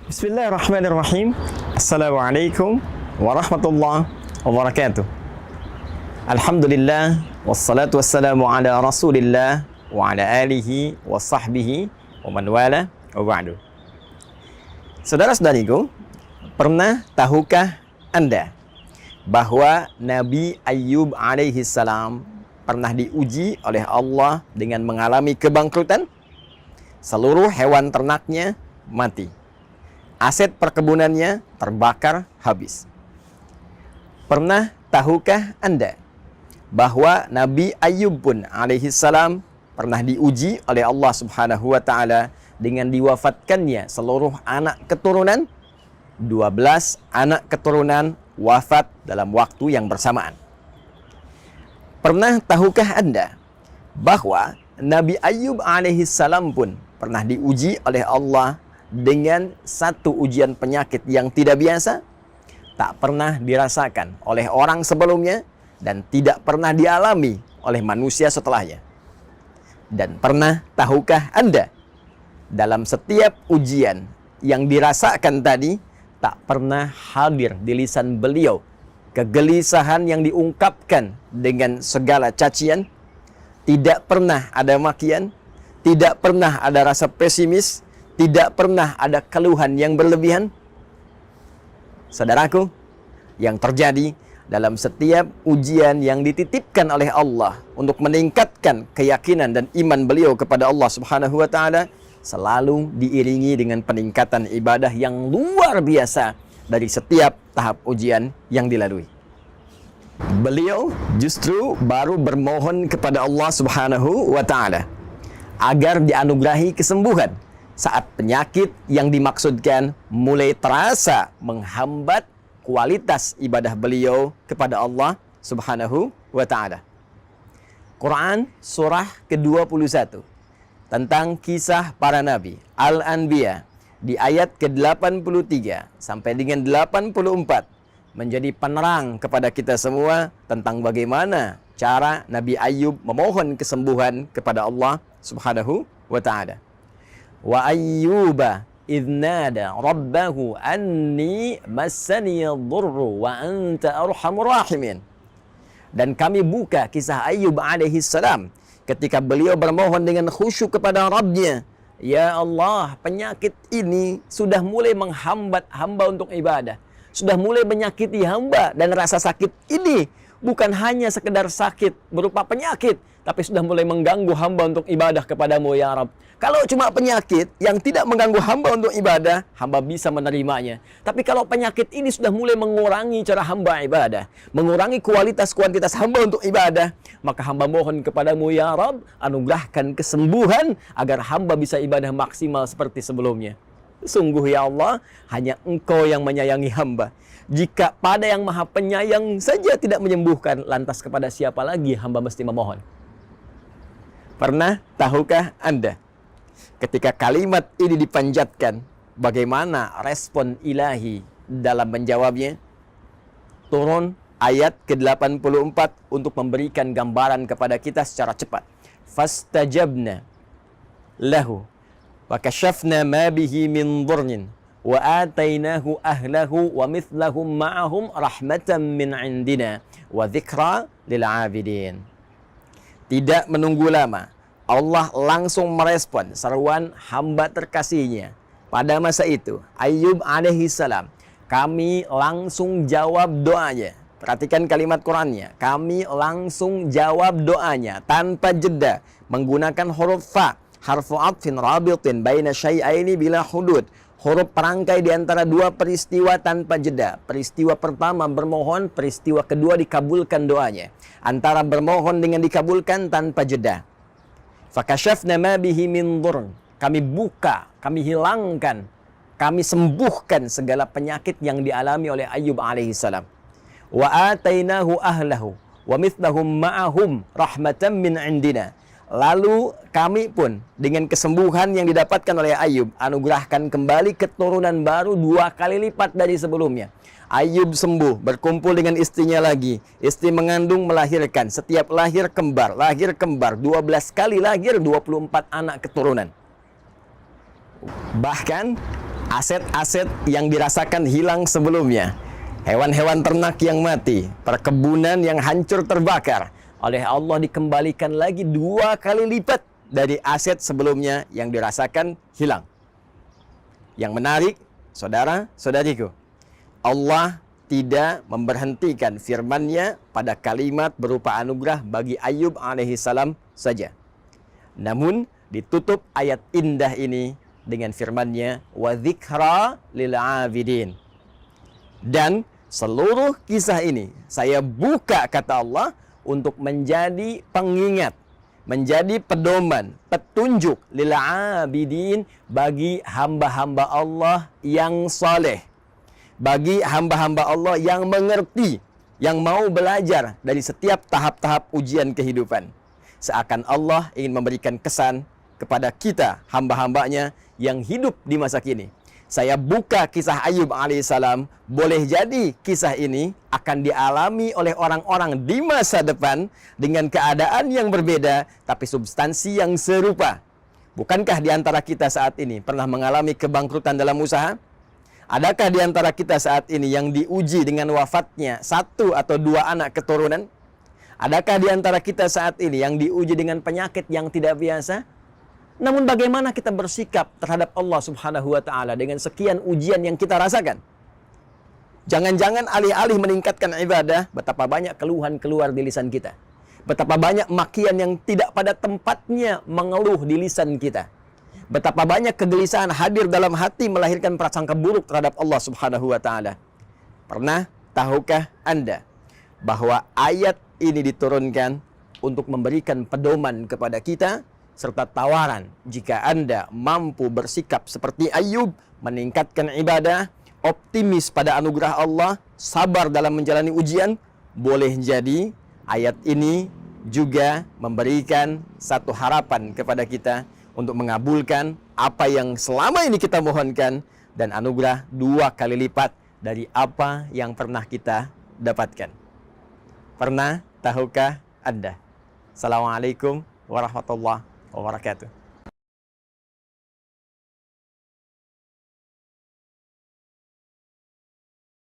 Bismillahirrahmanirrahim. Assalamualaikum warahmatullahi wabarakatuh. Alhamdulillah wassalatu wassalamu ala Rasulillah wa ala alihi wa sahbihi wa man wala wa ba'du. Saudara-saudariku, pernah tahukah Anda bahwa Nabi Ayyub alaihi salam pernah diuji oleh Allah dengan mengalami kebangkrutan? Seluruh hewan ternaknya mati. Aset perkebunannya terbakar habis. Pernah tahukah Anda bahwa Nabi Ayyub pun alaihi salam pernah diuji oleh Allah Subhanahu wa taala dengan diwafatkannya seluruh anak keturunan? 12 anak keturunan wafat dalam waktu yang bersamaan. Pernah tahukah Anda bahwa Nabi Ayyub alaihi salam pun pernah diuji oleh Allah dengan satu ujian penyakit yang tidak biasa, tak pernah dirasakan oleh orang sebelumnya dan tidak pernah dialami oleh manusia setelahnya. Dan pernah tahukah Anda, dalam setiap ujian yang dirasakan tadi, tak pernah hadir di lisan beliau kegelisahan yang diungkapkan dengan segala cacian, tidak pernah ada makian, tidak pernah ada rasa pesimis, tidak pernah ada keluhan yang berlebihan. Saudaraku, yang terjadi dalam setiap ujian yang dititipkan oleh Allah untuk meningkatkan keyakinan dan iman beliau kepada Allah Subhanahu wa taala selalu diiringi dengan peningkatan ibadah yang luar biasa dari setiap tahap ujian yang dilalui. Beliau justru baru bermohon kepada Allah Subhanahu wa taala agar dianugerahi kesembuhan saat penyakit yang dimaksudkan mulai terasa menghambat kualitas ibadah beliau kepada Allah Subhanahu wa taala. Quran surah ke-21 tentang kisah para nabi, Al-Anbiya, di ayat ke-83 sampai dengan 84 menjadi penerang kepada kita semua tentang bagaimana cara Nabi Ayyub memohon kesembuhan kepada Allah Subhanahu wa taala. Wa ayyuba idh nada rabbahu anni massani dhurru wa anta arhamur rahimin. Dan kami buka kisah Ayyub alaihi salam ketika beliau bermohon dengan khusyuk kepada Rabbnya, ya Allah, penyakit ini sudah mulai menghambat hamba untuk ibadah, sudah mulai menyakiti hamba, dan rasa sakit ini bukan hanya sekedar sakit berupa penyakit, tapi sudah mulai mengganggu hamba untuk ibadah kepadamu ya Rabb. Kalau cuma penyakit yang tidak mengganggu hamba untuk ibadah, hamba bisa menerimanya. Tapi kalau penyakit ini sudah mulai mengurangi cara hamba ibadah, mengurangi kualitas-kuantitas hamba untuk ibadah, maka hamba mohon kepadamu ya Rabb, anugerahkan kesembuhan agar hamba bisa ibadah maksimal seperti sebelumnya. Sungguh ya Allah, hanya Engkau yang menyayangi hamba. Jika pada yang maha penyayang saja tidak menyembuhkan, lantas kepada siapa lagi hamba mesti memohon? Pernah tahukah Anda, ketika kalimat ini dipanjatkan, bagaimana respon ilahi dalam menjawabnya? Turun ayat ke-84 untuk memberikan gambaran kepada kita secara cepat. Fastajabna lahu wa kashafna ma bihi min dhurrin wa atainahu ahlahu wa mithlahum ma'ahum rahmatan min indina wa dzikra lil 'abidin. Tidak menunggu lama, Allah langsung merespon seruan hamba terkasihnya. Pada masa itu, Ayyub alaihi salam, kami langsung jawab doanya. Perhatikan kalimat Qur'annya. Kami langsung jawab doanya tanpa jeda, menggunakan huruf fa, harfu atfin rabitin baina syai'aini bila hudud. Huruf perangkai di antara dua peristiwa tanpa jeda. Peristiwa pertama bermohon, peristiwa kedua dikabulkan doanya. Antara bermohon dengan dikabulkan tanpa jeda. Fakashafna ma bihi min dhurr. Kami buka, kami hilangkan, kami sembuhkan segala penyakit yang dialami oleh Ayyub alaihi salam. Wa atainahu ahlahu wa mithlahum ma'ahum rahmatan min indina. Lalu kami pun dengan kesembuhan yang didapatkan oleh Ayyub anugerahkan kembali keturunan baru 2 kali lipat dari sebelumnya. Ayyub sembuh, berkumpul dengan istrinya lagi. Istri mengandung, melahirkan. Setiap lahir kembar. 12 kali lahir, 24 anak keturunan. Bahkan aset-aset yang dirasakan hilang sebelumnya, hewan-hewan ternak yang mati, perkebunan yang hancur terbakar, oleh Allah dikembalikan lagi 2 kali lipat dari aset sebelumnya yang dirasakan hilang. Yang menarik, saudara-saudariku, Allah tidak memberhentikan firman-Nya pada kalimat berupa anugerah bagi Ayub alaihissalam saja. Namun ditutup ayat indah ini dengan firman-Nya wa dzikra lil abidin. Dan seluruh kisah ini saya buka, kata Allah, untuk menjadi pengingat, menjadi pedoman, petunjuk lil abidin bagi hamba-hamba Allah yang saleh, bagi hamba-hamba Allah yang mengerti, yang mau belajar dari setiap tahap-tahap ujian kehidupan. Seakan Allah ingin memberikan kesan kepada kita, hamba-hambanya yang hidup di masa kini. Saya buka kisah Ayub alaihissalam, boleh jadi kisah ini akan dialami oleh orang-orang di masa depan dengan keadaan yang berbeda, tapi substansi yang serupa. Bukankah di antara kita saat ini pernah mengalami kebangkrutan dalam usaha? Adakah di antara kita saat ini yang diuji dengan wafatnya 1 atau 2 anak keturunan? Adakah di antara kita saat ini yang diuji dengan penyakit yang tidak biasa? Namun bagaimana kita bersikap terhadap Allah Subhanahu wa taala dengan sekian ujian yang kita rasakan? Jangan-jangan alih-alih meningkatkan ibadah, betapa banyak keluhan keluar di lisan kita. Betapa banyak makian yang tidak pada tempatnya mengeluh di lisan kita. Betapa banyak kegelisahan hadir dalam hati melahirkan prasangka buruk terhadap Allah Subhanahu wa taala. Pernah tahukah Anda bahwa ayat ini diturunkan untuk memberikan pedoman kepada kita serta tawaran jika Anda mampu bersikap seperti Ayub, meningkatkan ibadah, optimis pada anugerah Allah, sabar dalam menjalani ujian, boleh jadi ayat ini juga memberikan satu harapan kepada kita untuk mengabulkan apa yang selama ini kita mohonkan dan anugerah 2 kali lipat dari apa yang pernah kita dapatkan. Pernah tahukah Anda? Assalamualaikum warahmatullahi wabarakatuh.